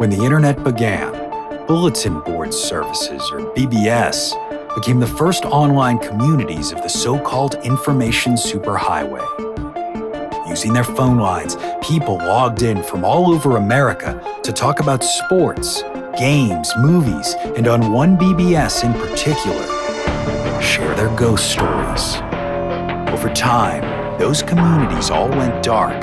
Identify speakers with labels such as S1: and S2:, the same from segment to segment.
S1: When the internet began, bulletin board services, or BBS, became the first online communities of the so-called information superhighway. Using their phone lines, people logged in from all over America to talk about sports, games, movies, and on one BBS in particular, share their ghost stories. Over time, those communities all went dark,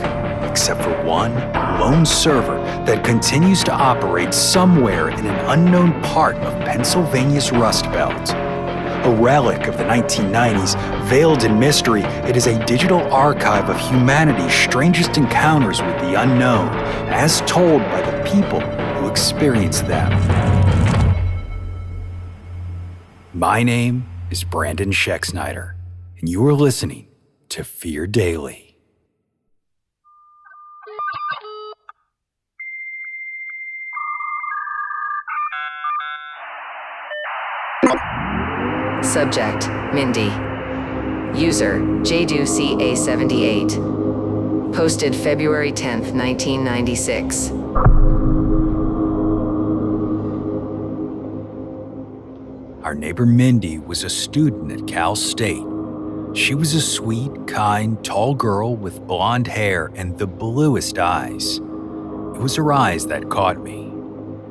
S1: except for one lone server that continues to operate somewhere in an unknown part of Pennsylvania's Rust Belt. A relic of the 1990s, veiled in mystery, it is a digital archive of humanity's strangest encounters with the unknown, as told by the people who experienced them. My name is Brandon Schexnayder, and you are listening to Fear Daily.
S2: Subject, Mindy. User, JDuCA78. Posted February 10th, 1996.
S1: Our neighbor Mindy was a student at Cal State. She was a sweet, kind, tall girl with blonde hair and the bluest eyes. It was her eyes that caught me.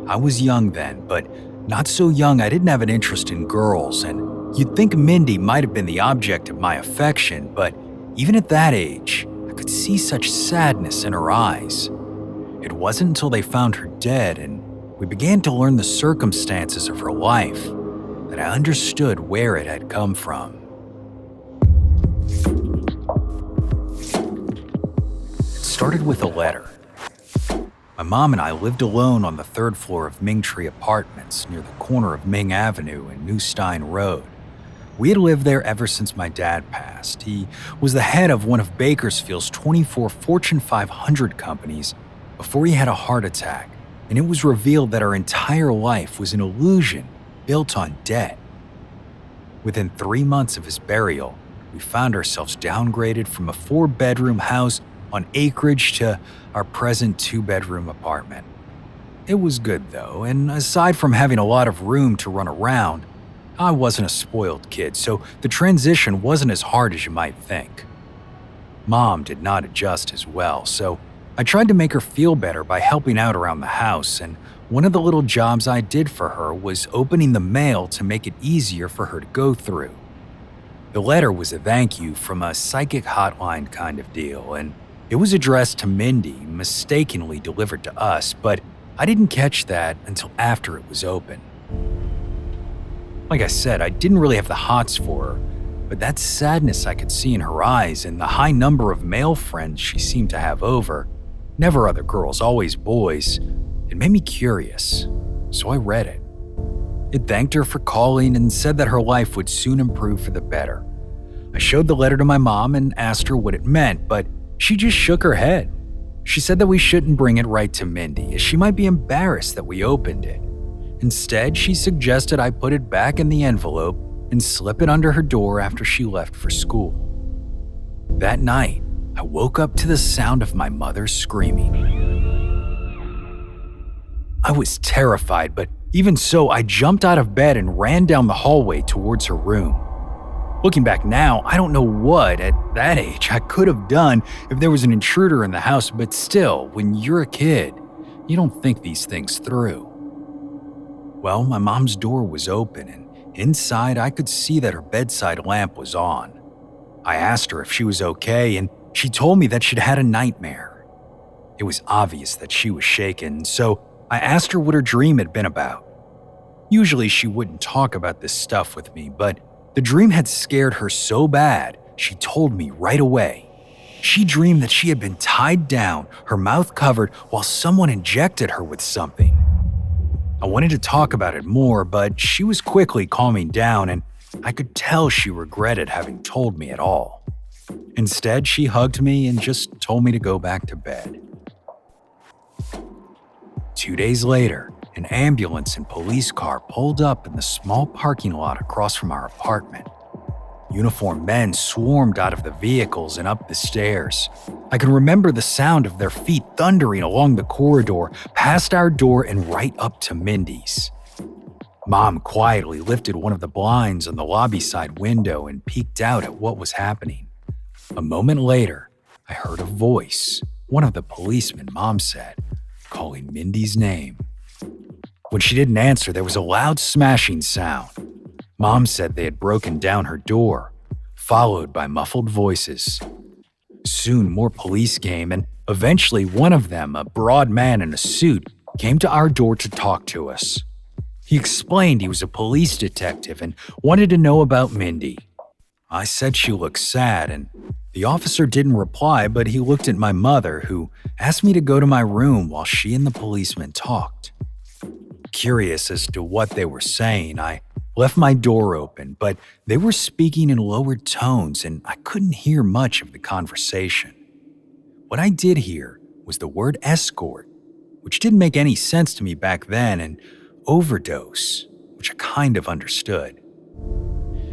S1: I was young then, but not so young I didn't have an interest in girls, and you'd think Mindy might have been the object of my affection, but even at that age, I could see such sadness in her eyes. It wasn't until they found her dead and we began to learn the circumstances of her life that I understood where it had come from. It started with a letter. My mom and I lived alone on the third floor of Mingtree Apartments near the corner of Ming Avenue and New Stein Road. We had lived there ever since my dad passed. He was the head of one of Bakersfield's 24 Fortune 500 companies before he had a heart attack, and it was revealed that our entire life was an illusion built on debt. Within 3 months of his burial, we found ourselves downgraded from a 4-bedroom house on acreage to our present 2-bedroom apartment. It was good though, and aside from having a lot of room to run around, I wasn't a spoiled kid, so the transition wasn't as hard as you might think. Mom did not adjust as well, so I tried to make her feel better by helping out around the house, and one of the little jobs I did for her was opening the mail to make it easier for her to go through. The letter was a thank you from a psychic hotline kind of deal, and it was addressed to Mindy, mistakenly delivered to us, but I didn't catch that until after it was open. Like I said, I didn't really have the hots for her, but that sadness I could see in her eyes and the high number of male friends she seemed to have over, never other girls, always boys, it made me curious, so I read it. It thanked her for calling and said that her life would soon improve for the better. I showed the letter to my mom and asked her what it meant, but she just shook her head. She said that we shouldn't bring it right to Mindy, as she might be embarrassed that we opened it. Instead, she suggested I put it back in the envelope and slip it under her door after she left for school. That night, I woke up to the sound of my mother screaming. I was terrified, but even so, I jumped out of bed and ran down the hallway towards her room. Looking back now, I don't know what, at that age, I could have done if there was an intruder in the house, but still, when you're a kid, you don't think these things through. Well, my mom's door was open, and inside I could see that her bedside lamp was on. I asked her if she was okay, and she told me that she'd had a nightmare. It was obvious that she was shaken, so I asked her what her dream had been about. Usually she wouldn't talk about this stuff with me, but the dream had scared her so bad, she told me right away. She dreamed that she had been tied down, her mouth covered, while someone injected her with something. I wanted to talk about it more, but she was quickly calming down, and I could tell she regretted having told me at all. Instead, she hugged me and just told me to go back to bed. 2 days later, an ambulance and police car pulled up in the small parking lot across from our apartment. Uniformed men swarmed out of the vehicles and up the stairs. I can remember the sound of their feet thundering along the corridor, past our door and right up to Mindy's. Mom quietly lifted one of the blinds on the lobby side window and peeked out at what was happening. A moment later, I heard a voice, one of the policemen, Mom said, calling Mindy's name. When she didn't answer, there was a loud smashing sound. Mom said they had broken down her door, followed by muffled voices. Soon more police came, and eventually one of them, a broad man in a suit, came to our door to talk to us. He explained he was a police detective and wanted to know about Mindy. I said she looked sad, and the officer didn't reply, but he looked at my mother, who asked me to go to my room while she and the policeman talked. Curious as to what they were saying, I left my door open, but they were speaking in lowered tones and I couldn't hear much of the conversation. What I did hear was the word escort, which didn't make any sense to me back then, and overdose, which I kind of understood.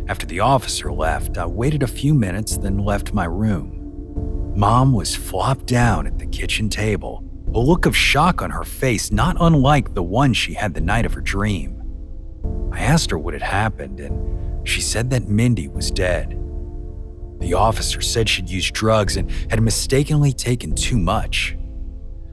S1: After the officer left, I waited a few minutes, then left my room. Mom was flopped down at the kitchen table, a look of shock on her face not unlike the one she had the night of her dream. I asked her what had happened, and she said that Mindy was dead. The officer said she'd used drugs and had mistakenly taken too much.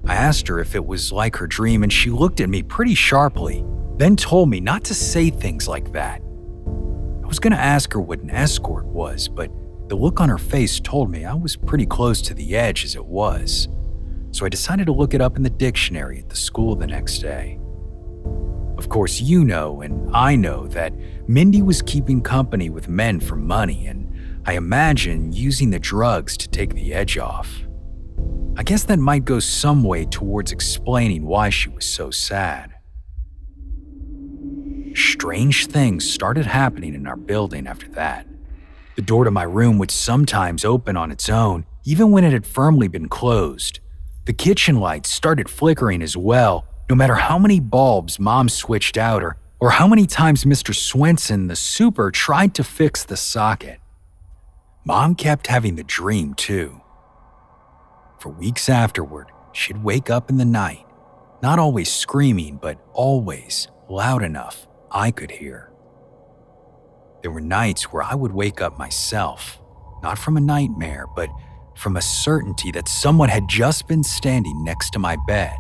S1: I asked her if it was like her dream, and she looked at me pretty sharply, then told me not to say things like that. I was going to ask her what an escort was, but the look on her face told me I was pretty close to the edge as it was. So I decided to look it up in the dictionary at the school the next day. Of course, you know and I know that Mindy was keeping company with men for money, and I imagine using the drugs to take the edge off. I guess that might go some way towards explaining why she was so sad. Strange things started happening in our building after that. The door to my room would sometimes open on its own, even when it had firmly been closed. The kitchen lights started flickering as well, no matter how many bulbs Mom switched out or how many times Mr. Swenson, the super, tried to fix the socket. Mom kept having the dream too. For weeks afterward, she'd wake up in the night, not always screaming, but always loud enough I could hear. There were nights where I would wake up myself, not from a nightmare, but from a certainty that someone had just been standing next to my bed.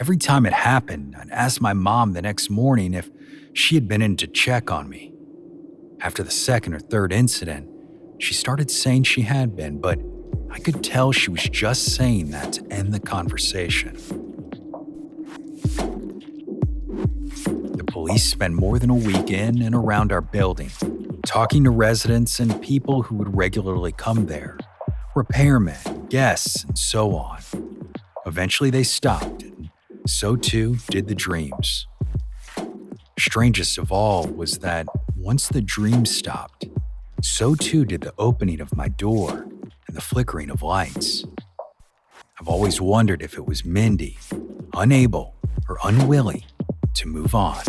S1: Every time it happened, I'd ask my mom the next morning if she had been in to check on me. After the second or third incident, she started saying she had been, but I could tell she was just saying that to end the conversation. The police spent more than a week in and around our building, talking to residents and people who would regularly come there, repairmen, guests, and so on. Eventually they stopped, and so too did the dreams. Strangest of all was that once the dreams stopped, so too did the opening of my door and the flickering of lights. I've always wondered if it was Mindy, unable or unwilling to move on.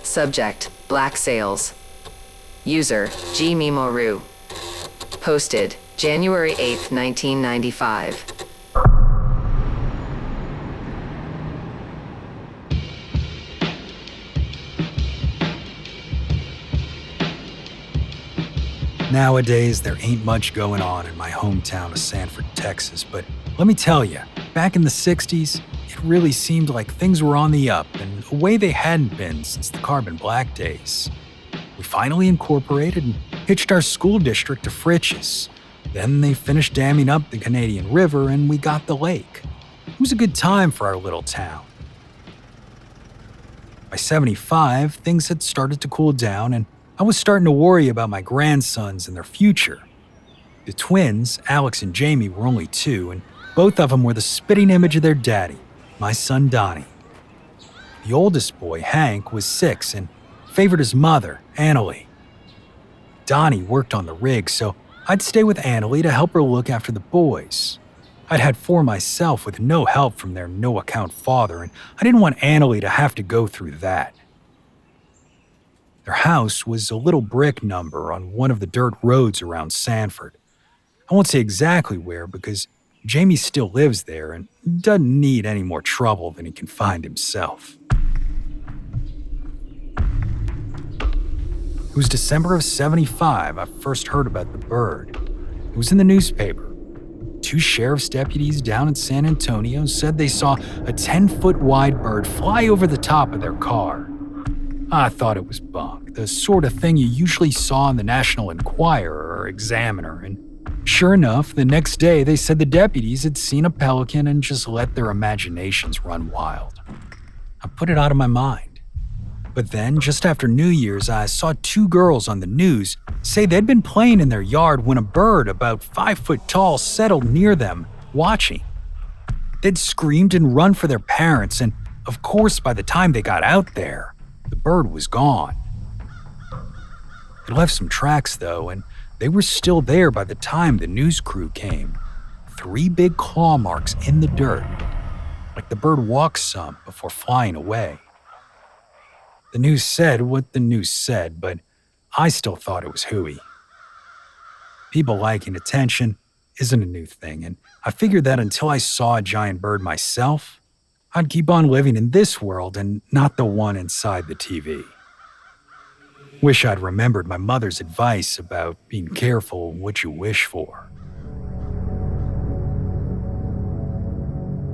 S2: Subject: Black Sails. User: G. Mimoru. Posted January 8th, 1995.
S1: Nowadays, there ain't much going on in my hometown of Sanford, Texas, but let me tell you, back in the 60s, it really seemed like things were on the up and a way they hadn't been since the Carbon Black days. We finally incorporated and hitched our school district to Fritch's. Then they finished damming up the Canadian River and we got the lake. It was a good time for our little town. By 75, things had started to cool down and I was starting to worry about my grandsons and their future. The twins, Alex and Jamie, were only 2, and both of them were the spitting image of their daddy, my son Donnie. The oldest boy, Hank, was 6 and favored his mother, Annalie. Donnie worked on the rig, so I'd stay with Annalie to help her look after the boys. I'd had 4 myself with no help from their no-account father, and I didn't want Annalie to have to go through that. Their house was a little brick number on one of the dirt roads around Sanford. I won't say exactly where because Jamie still lives there and doesn't need any more trouble than he can find himself. It was December of '75 I first heard about the bird. It was in the newspaper. 2 sheriff's deputies down in San Antonio said they saw a 10-foot wide bird fly over the top of their car. I thought it was bunk, the sort of thing you usually saw in the National Enquirer or Examiner, and sure enough, the next day they said the deputies had seen a pelican and just let their imaginations run wild. I put it out of my mind. But then, just after New Year's, I saw 2 girls on the news say they'd been playing in their yard when a bird about 5 foot tall settled near them, watching. They'd screamed and run for their parents, and of course, by the time they got out there, the bird was gone. It left some tracks, though, and they were still there by the time the news crew came. 3 big claw marks in the dirt, like the bird walked some before flying away. The news said what the news said, but I still thought it was hooey. People liking attention isn't a new thing, and I figured that until I saw a giant bird myself, I'd keep on living in this world and not the one inside the TV. Wish I'd remembered my mother's advice about being careful what you wish for.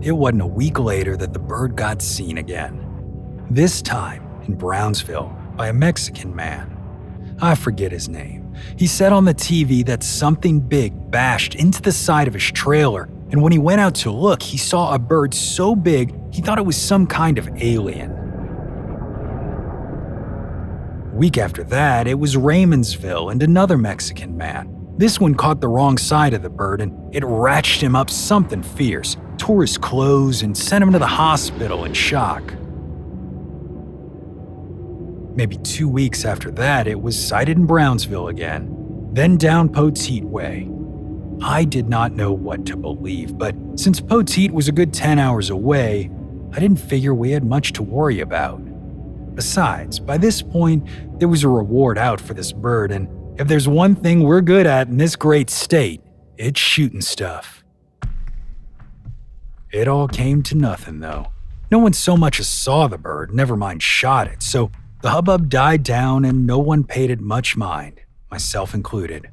S1: It wasn't a week later that the bird got seen again. This time in Brownsville by a Mexican man. I forget his name. He said on the TV that something big bashed into the side of his trailer, and when he went out to look, he saw a bird so big he thought it was some kind of alien. A week after that, it was Raymondsville and another Mexican man. This one caught the wrong side of the bird and it ratcheted him up something fierce, tore his clothes, and sent him to the hospital in shock. Maybe 2 weeks after that, it was sighted in Brownsville again, then down Poteet Way. I did not know what to believe, but since Poteet was a good 10 hours away, I didn't figure we had much to worry about. Besides, by this point, there was a reward out for this bird, and if there's one thing we're good at in this great state, it's shooting stuff. It all came to nothing, though. No one so much as saw the bird, never mind shot it, so the hubbub died down and no one paid it much mind, myself included.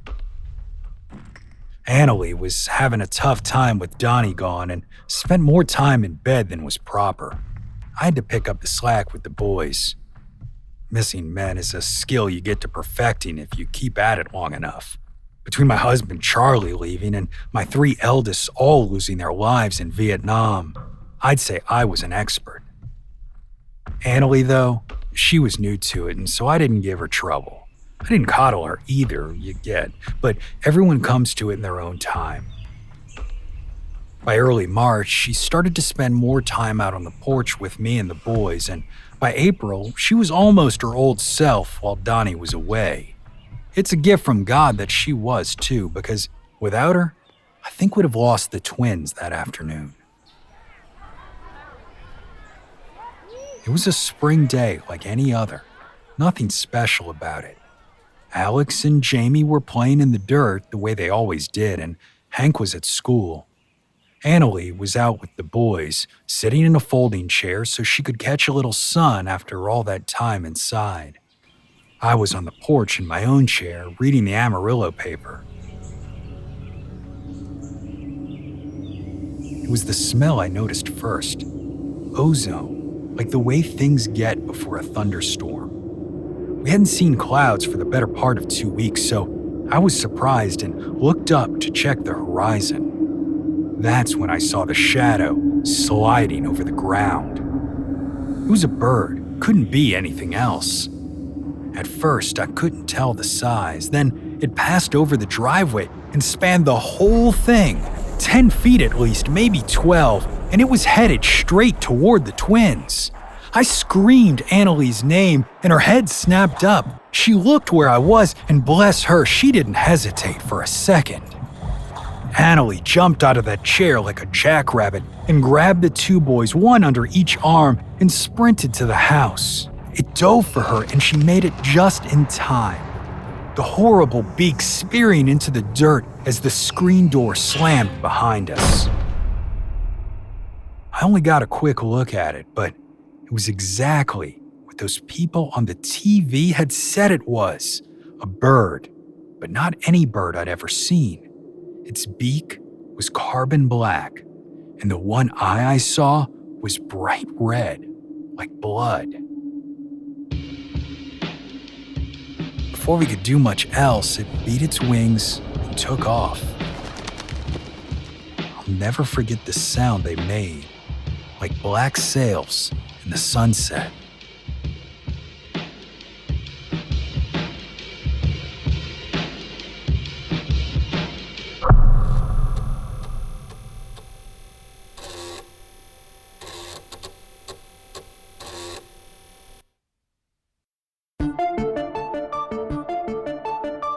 S1: Annalie was having a tough time with Donnie gone and spent more time in bed than was proper. I had to pick up the slack with the boys. Missing men is a skill you get to perfecting if you keep at it long enough. Between my husband Charlie leaving and my 3 eldest all losing their lives in Vietnam, I'd say I was an expert. Annalie, though, she was new to it, and so I didn't give her trouble. I didn't coddle her either, you get, but everyone comes to it in their own time. By early March, she started to spend more time out on the porch with me and the boys, and by April, she was almost her old self while Donnie was away. It's a gift from God that she was, too, because without her, I think we'd have lost the twins that afternoon. It was a spring day like any other. Nothing special about it. Alex and Jamie were playing in the dirt the way they always did, and Hank was at school. Annalie was out with the boys, sitting in a folding chair so she could catch a little sun after all that time inside. I was on the porch in my own chair, reading the Amarillo paper. It was the smell I noticed first. Ozone, like the way things get before a thunderstorm. We hadn't seen clouds for the better part of 2 weeks, so I was surprised and looked up to check the horizon. That's when I saw the shadow sliding over the ground. It was a bird, couldn't be anything else. At first, I couldn't tell the size. Then it passed over the driveway and spanned the whole thing, 10 feet at least, maybe 12, and it was headed straight toward the twins. I screamed Annalie's name and her head snapped up. She looked where I was and bless her, she didn't hesitate for a second. Annalie jumped out of that chair like a jackrabbit and grabbed the two boys, one under each arm, and sprinted to the house. It dove for her and she made it just in time. The horrible beak spearing into the dirt as the screen door slammed behind us. I only got a quick look at it, but it was exactly what those people on the TV had said it was. A bird, but not any bird I'd ever seen. Its beak was carbon black, and the one eye I saw was bright red, like blood. Before we could do much else, it beat its wings and took off. I'll never forget the sound they made, like black sails in the sunset.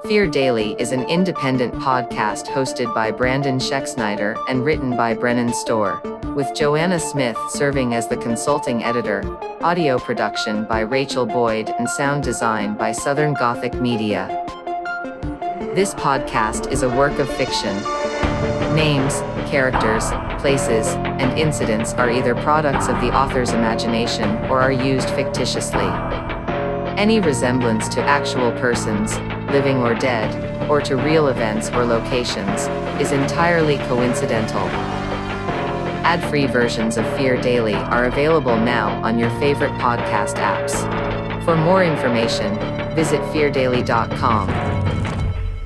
S2: Fear Daily is an independent podcast hosted by Brandon Schexnayder and written by Brennan Storr, with Joanna Smith serving as the consulting editor, audio production by Rachel Boyd, and sound design by Southern Gothic Media. This podcast is a work of fiction. Names, characters, places, and incidents are either products of the author's imagination or are used fictitiously. Any resemblance to actual persons, living or dead, or to real events or locations, is entirely coincidental. Ad-free versions of Fear Daily are available now on your favorite podcast apps. For more information, visit feardaily.com.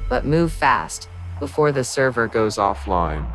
S2: But move fast, before the server goes offline.